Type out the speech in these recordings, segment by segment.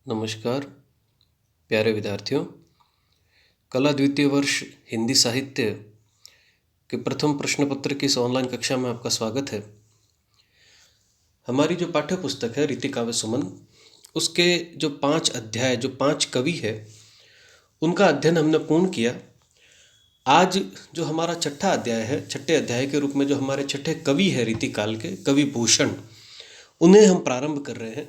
नमस्कार प्यारे विद्यार्थियों। कला द्वितीय वर्ष हिंदी साहित्य के प्रथम प्रश्न पत्र की इस ऑनलाइन कक्षा में आपका स्वागत है। हमारी जो पाठ्य पुस्तक है रीति काव्य सुमन, उसके जो 5 अध्याय, जो 5 कवि है, उनका अध्ययन हमने पूर्ण किया। आज जो हमारा छठा अध्याय है, छठे अध्याय के रूप में जो हमारे छठे कवि है रीति काल के, कवि भूषण, उन्हें हम प्रारंभ कर रहे हैं।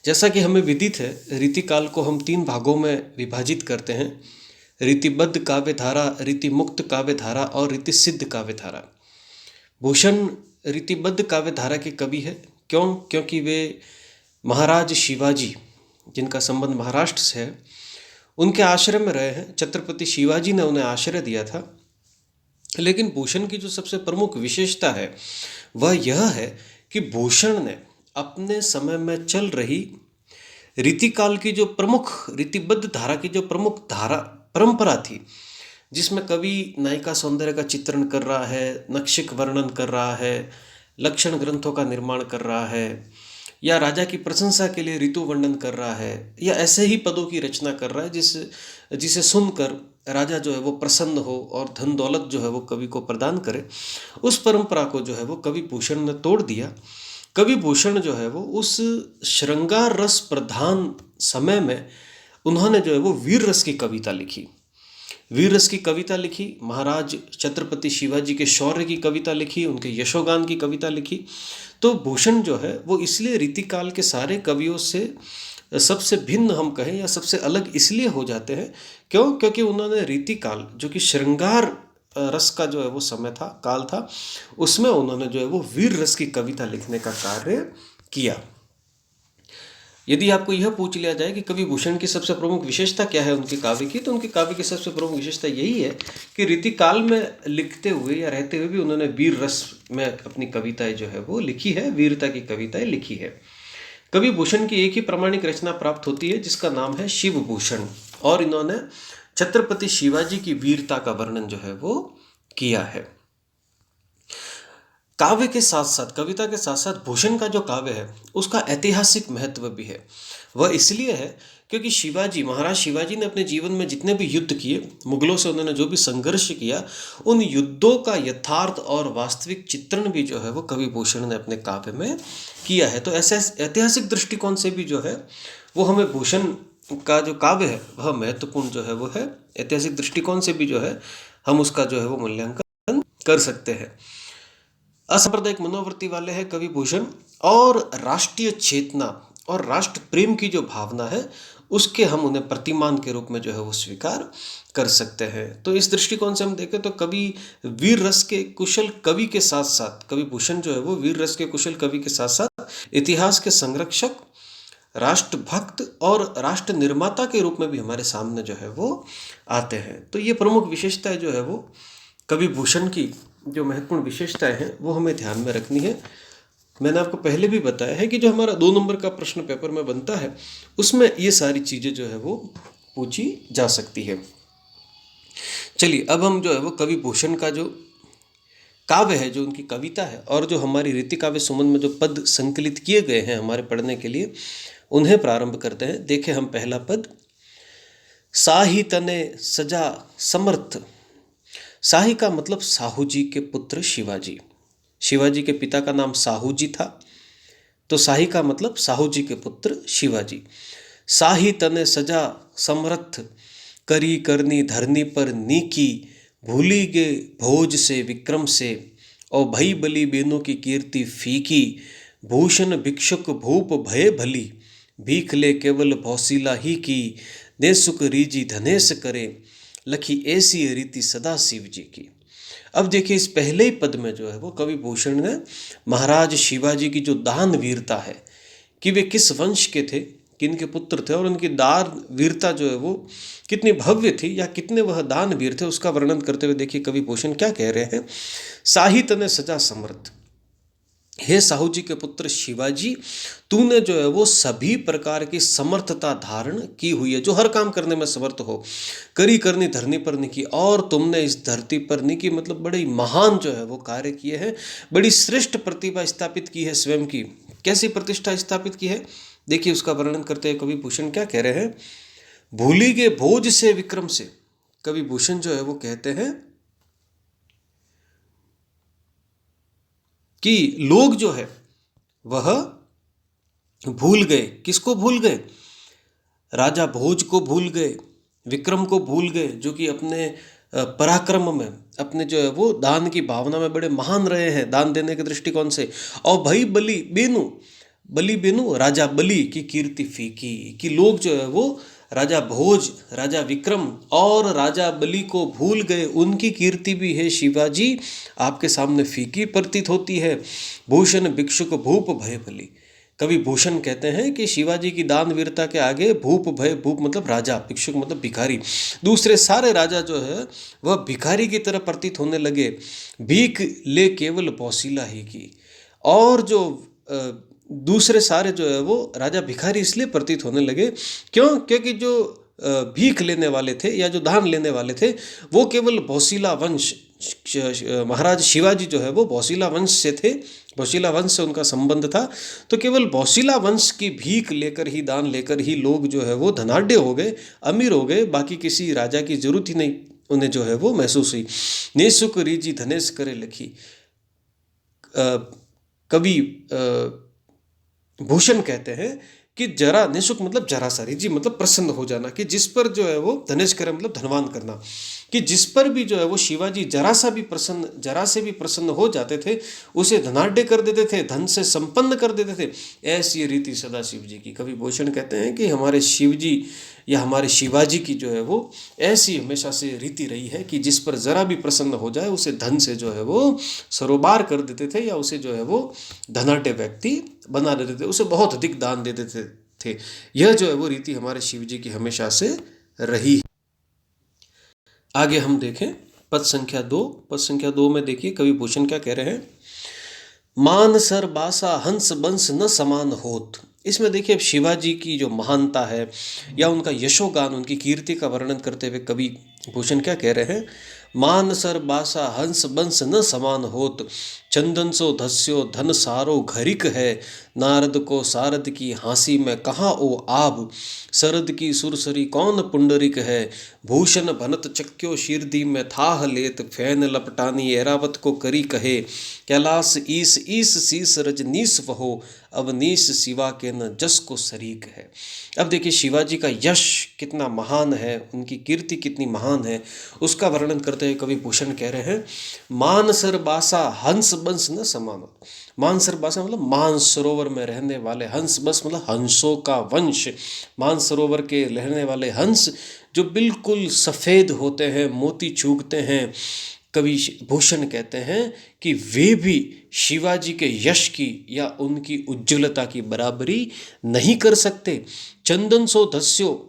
जैसा कि हमें विदित है, रीति काल को हम 3 भागों में विभाजित करते हैं: रीतिबद्ध काव्य धारा, रीति मुक्त काव्य धारा और रीति सिद्ध काव्य धारा। भूषण रीतिबद्ध काव्य धारा के कवि है। क्यों? क्योंकि वे महाराज शिवाजी, जिनका संबंध महाराष्ट्र से है, उनके आश्रय में रहे हैं। छत्रपति शिवाजी ने उन्हें आश्रय दिया था। लेकिन भूषण की जो सबसे प्रमुख विशेषता है वह यह है कि भूषण ने अपने समय में चल रही रीतिकाल की जो प्रमुख रीतिबद्ध धारा की जो प्रमुख धारा परंपरा थी, जिसमें कवि नायिका सौंदर्य का चित्रण कर रहा है, नक्षिक वर्णन कर रहा है, लक्षण ग्रंथों का निर्माण कर रहा है, या राजा की प्रशंसा के लिए ऋतु वर्णन कर रहा है, या ऐसे ही पदों की रचना कर रहा है जिसे सुनकर राजा जो है वो प्रसन्न हो और धन दौलत जो है वो कवि को प्रदान करे, उस परंपरा को जो है वो कवि भूषण ने तोड़ दिया। कवि भूषण जो है वो उस श्रृंगार रस प्रधान समय में उन्होंने जो है वो वीर रस की कविता लिखी। वीर रस की कविता लिखी, महाराज छत्रपति शिवाजी के शौर्य की कविता लिखी, उनके यशोगान की कविता लिखी। तो भूषण जो है वो इसलिए रीतिकाल के सारे कवियों से सबसे भिन्न हम कहें या सबसे अलग इसलिए हो जाते हैं। क्यों? क्योंकि उन्होंने रीतिकाल, जो कि श्रृंगार रस का जो है वो समय था, काल था, उसमें उन्होंने जो है वो वीर रस की कविता लिखने का कार्य किया। यदि आपको यह पूछ लिया जाए कि कवि भूषण की सबसे प्रमुख विशेषता क्या है उनके काव्य की, तो उनके काव्य की सबसे प्रमुख विशेषता यही है कि रीतिकाल में लिखते हुए या रहते हुए भी उन्होंने वीर रस में अपनी कविताएं जो है वो लिखी है, वीरता की कविताएं लिखी है। कवि भूषण की एक ही प्रमाणिक रचना प्राप्त होती है जिसका नाम है शिव भूषण, और इन्होंने छत्रपति शिवाजी की वीरता का वर्णन जो है वो किया है। काव्य के साथ साथ, कविता के साथ साथ भूषण का जो काव्य है उसका ऐतिहासिक महत्व भी है। वह इसलिए है क्योंकि शिवाजी, महाराज शिवाजी ने अपने जीवन में जितने भी युद्ध किए, मुगलों से उन्होंने जो भी संघर्ष किया, उन युद्धों का यथार्थ और वास्तविक चित्रण भी जो है वो कवि भूषण ने अपने काव्य में किया है। तो ऐसे ऐतिहासिक दृष्टिकोण से भी जो है वो हमें भूषण का जो काव्य है वह महत्वपूर्ण जो है वो है। ऐतिहासिक दृष्टिकोण से भी जो है हम उसका जो है वो मूल्यांकन कर सकते हैं। असांप्रदायिक मनोवृत्ति वाले हैं कवि भूषण, और राष्ट्रीय चेतना और राष्ट्र प्रेम की जो भावना है उसके हम उन्हें प्रतिमान के रूप में जो है वो स्वीकार कर सकते हैं। तो इस दृष्टिकोण से हम देखें तो कवि वीर रस के कुशल कवि के साथ साथ, कवि भूषण जो है वो वीर रस के कुशल कवि के साथ साथ इतिहास के संरक्षक, राष्ट्रभक्त और राष्ट्र निर्माता के रूप में भी हमारे सामने जो है वो आते हैं। तो ये प्रमुख विशेषताएं जो है वो कवि भूषण की जो महत्वपूर्ण विशेषताएं हैं वो हमें ध्यान में रखनी है। मैंने आपको पहले भी बताया है कि जो हमारा 2 नंबर का प्रश्न पेपर में बनता है उसमें ये सारी चीज़ें जो है वो पूछी जा सकती है। चलिए अब हम जो है वो कवि भूषण का जो काव्य है, जो उनकी कविता है, और जो हमारी रीति काव्य सुमन में जो पद संकलित किए गए हैं हमारे पढ़ने के लिए, उन्हें प्रारंभ करते हैं। देखें हम पहला पद: साही तने सजा समर्थ। साही का मतलब साहू जी के पुत्र शिवाजी। शिवाजी के पिता का नाम साहू जी था, तो साही का मतलब साहू जी के पुत्र शिवाजी। साही तने सजा समर्थ, करी करनी धरनी पर नीकी, भूली गे भोज से विक्रम से, और भई बली बेनों की कीर्ति फीकी, भूषण भिक्षुक भूप भय भली, भीख ले केवल भौसीला ही की, ने सुख रीजी धनेश करे, लखी ऐसी रीति सदा शिव जी की। अब देखिए इस पहले ही पद में जो है वो कवि भूषण ने महाराज शिवाजी की जो दान वीरता है, कि वे किस वंश के थे, किनके पुत्र थे, और उनकी दान वीरता जो है वो कितनी भव्य थी या कितने वह दान वीर थे, उसका वर्णन करते हुए देखिए कवि भूषण क्या कह रहे हैं: साहित्य ने सजा समर्थ। हे साहू जी के पुत्र शिवाजी, तूने जो है वो सभी प्रकार की समर्थता धारण की हुई है, जो हर काम करने में समर्थ हो। करी करनी धरनी पर नहीं की, और तुमने इस धरती पर नहीं की मतलब बड़े महान जो है वो कार्य किए हैं, बड़ी श्रेष्ठ प्रतिभा स्थापित की है स्वयं की। कैसी प्रतिष्ठा स्थापित की है? देखिए उसका वर्णन करते हैं कवि भूषण क्या कह रहे हैं। भूली के भोज से विक्रम से, कवि भूषण जो है वो कहते हैं कि लोग जो है वह भूल गए। किसको भूल गए? राजा भोज को भूल गए, विक्रम को भूल गए, जो कि अपने पराक्रम में, अपने जो है वो दान की भावना में बड़े महान रहे हैं, दान देने के दृष्टिकोण से। और भाई बलि बेनु राजा बलि की कीर्ति फीकी, कि लोग जो है वो राजा भोज, राजा विक्रम और राजा बलि को भूल गए। उनकी कीर्ति भी है शिवाजी आपके सामने फीकी प्रतीत होती है। भूषण भिक्षुक भूप भय बलि, कवि भूषण कहते हैं कि शिवाजी की दान वीरता के आगे भूप भय, भूप मतलब राजा, भिक्षुक मतलब भिखारी, दूसरे सारे राजा जो है वह भिखारी की तरह प्रतीत होने लगे। भीख ले केवल बौसीला ही की, और जो दूसरे सारे जो है वो राजा भिखारी इसलिए प्रतीत होने लगे क्यों? क्योंकि जो भीख लेने वाले थे या जो दान लेने वाले थे वो केवल बौसीला वंश, महाराज शिवाजी जो है वो बौसीला वंश से थे, बौसीला वंश से उनका संबंध था। तो केवल बौसीला वंश की भीख लेकर ही, दान लेकर ही लोग जो है वो धनाढ्य हो गए, अमीर हो गए, बाकी किसी राजा की जरूरत ही नहीं उन्हें जो है वो महसूस हुई। नेसुक रीजी धनेश करे लखी, कवि भूषण कहते हैं कि जरा, निशुक मतलब जरा सा, रिजी मतलब प्रसन्न हो जाना, कि जिस पर जो है वो धनेश करे मतलब धनवान करना, कि जिस पर भी जो है वो शिवाजी जरा सा भी प्रसन्न, जरा से भी प्रसन्न हो जाते थे उसे धनाढ्य कर देते थे, धन से संपन्न कर देते थे। ऐसी रीति सदा शिव जी की। कवि भूषण कहते हैं कि हमारे शिव जी या हमारे शिवाजी की जो है वो ऐसी हमेशा से रीति रही है कि जिस पर जरा भी प्रसन्न हो जाए उसे धन से जो है वो सरोबार कर देते थे, या उसे जो है वो धनाढ्य व्यक्ति बना देते थे, उसे बहुत अधिक दान दे देते थे। यह जो है वो रीति हमारे शिव जी की हमेशा से रही है। आगे हम देखें पद संख्या 2। पद संख्या 2 में देखिए कवि भूषण क्या कह रहे हैं। मान सर बासा हंस बंस न समान होत। इसमें देखिए अब शिवाजी की जो महानता है या उनका यशोगान, उनकी कीर्ति का वर्णन करते हुए कवि भूषण क्या कह रहे हैं। मान सर बासा हंस बंस न समान होत, चंदन सो धस्यो धन सारो घरिक है, नारद को सारद की हाँसी में कहाँ ओ आब, सरद की सुरसरी कौन पुंडरिक है, भूषण भनत चक्यो शीरदी में थाह लेत, फैन लपटानी ऐरावत को करी कहे, कैलाश ईस ईस शीस रजनीश वहो, अवनीश शिवा के न जस को शरीक है। अब देखिए शिवाजी का यश कितना महान है, उनकी कीर्ति कितनी महान है, उसका वर्णन करते हुए कवि भूषण कह रहे हैं। मानसर बासा हंस बंस न समान। मानसर बासा मतलब मानसरोवर में रहने वाले हंस, बस मतलब हंसों का वंश। मानसरोवर के रहने वाले हंस जो बिल्कुल सफ़ेद होते हैं, मोती चूगते हैं, कवि भूषण कहते हैं कि वे भी शिवाजी के यश की या उनकी उज्ज्वलता की बराबरी नहीं कर सकते। चंदन सो धस्यो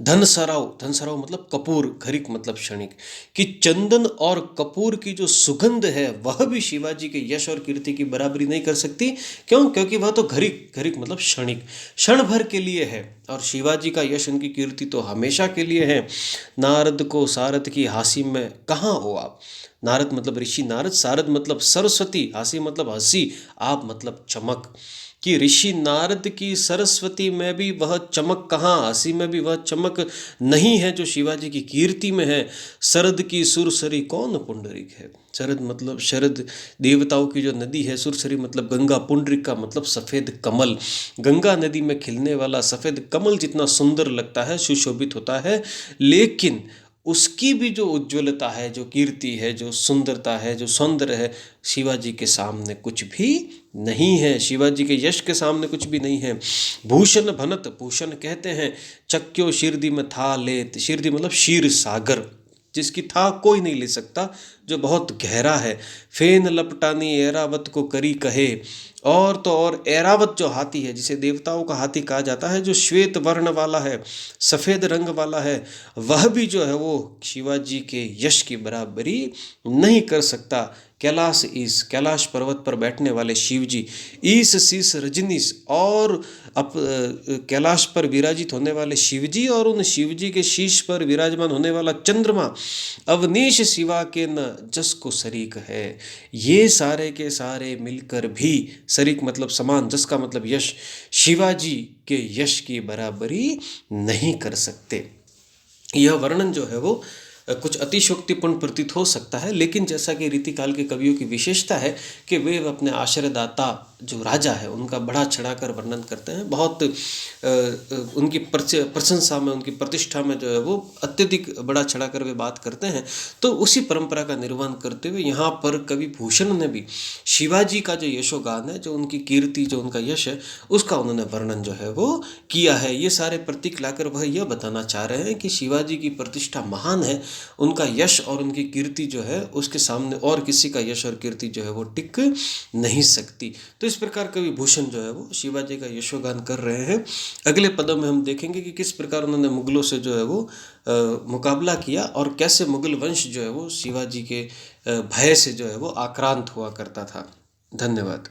धन सराव मतलब कपूर, घरिक मतलब क्षणिक, कि चंदन और कपूर की जो सुगंध है वह भी शिवाजी के यश और कीर्ति की बराबरी नहीं कर सकती। क्यों? क्योंकि वह तो घरिक मतलब क्षणिक, क्षण भर के लिए है, और शिवाजी का यश, उनकी कीर्ति तो हमेशा के लिए है। नारद को सारद की हासी में कहाँ हो आप। नारद मतलब ऋषि नारद, सारद मतलब सरस्वती, हासी मतलब हंसी, आप मतलब चमक, कि ऋषि नारद की सरस्वती में भी वह चमक कहाँ, हंसी में भी वह चमक नहीं है जो शिवाजी की कीर्ति में है। शरद की सुरसरी कौन पुंडरिक है। शरद मतलब शरद देवताओं की जो नदी है, सुरसरी मतलब गंगा, पुंडरिक का मतलब सफ़ेद कमल। गंगा नदी में खिलने वाला सफ़ेद कमल जितना सुंदर लगता है, सुशोभित होता है, लेकिन उसकी भी जो उज्ज्वलता है, जो कीर्ति है, जो सुंदरता है, जो सौंदर्य है, शिवाजी के सामने कुछ भी नहीं है, शिवाजी के यश के सामने कुछ भी नहीं है। भूषण भनत, भूषण कहते हैं चक्यो शीरदी में था लेत। शीरदी मतलब क्षीर सागर, जिसकी था कोई नहीं ले सकता, जो बहुत गहरा है। फेन लपटानी ऐरावत को करी कहे, और तो और ऐरावत जो हाथी है, जिसे देवताओं का हाथी कहा जाता है, जो श्वेत वर्ण वाला है, सफ़ेद रंग वाला है, वह भी जो है वो शिवाजी के यश की बराबरी नहीं कर सकता। कैलाश ईस, कैलाश पर्वत पर बैठने वाले शिव जी, ईस शीस रजनीश, और अप कैलाश पर विराजित होने वाले शिव जी और उन शिव जी के शीश पर विराजमान होने वाला चंद्रमा, अवनीश शिवा के न जस को शरीक है। ये सारे के सारे मिलकर भी, शरीक मतलब समान, जस का मतलब यश, शिवाजी के यश की बराबरी नहीं कर सकते। यह वर्णन जो है वो कुछ अतिशयोक्तिपूर्ण प्रतीत हो सकता है, लेकिन जैसा कि रीतिकाल के कवियों की विशेषता है कि वे अपने आश्रयदाता जो राजा है उनका बढ़ा चढ़ाकर वर्णन करते हैं। बहुत उनकी प्रशंसा में, उनकी प्रतिष्ठा में जो है वो अत्यधिक बढ़ा चढ़ाकर वे बात करते हैं। तो उसी परंपरा का निर्वहन करते हुए यहाँ पर कवि भूषण ने भी शिवाजी का जो यशोगान है, जो उनकी कीर्ति, जो उनका यश है, उसका उन्होंने वर्णन जो है वो किया है। ये सारे प्रतीक लाकर वह यह बताना चाह रहे हैं कि शिवाजी की प्रतिष्ठा महान है, उनका यश और उनकी कीर्ति जो है उसके सामने और किसी का यश और कीर्ति जो है वो टिक नहीं सकती। तो इस प्रकार कवि भूषण जो है वो शिवाजी का यशोगान कर रहे हैं। अगले पदों में हम देखेंगे कि किस प्रकार उन्होंने मुगलों से जो है वो मुकाबला किया और कैसे मुगल वंश जो है वो शिवाजी के भय से जो है वो आक्रांत हुआ करता था। धन्यवाद।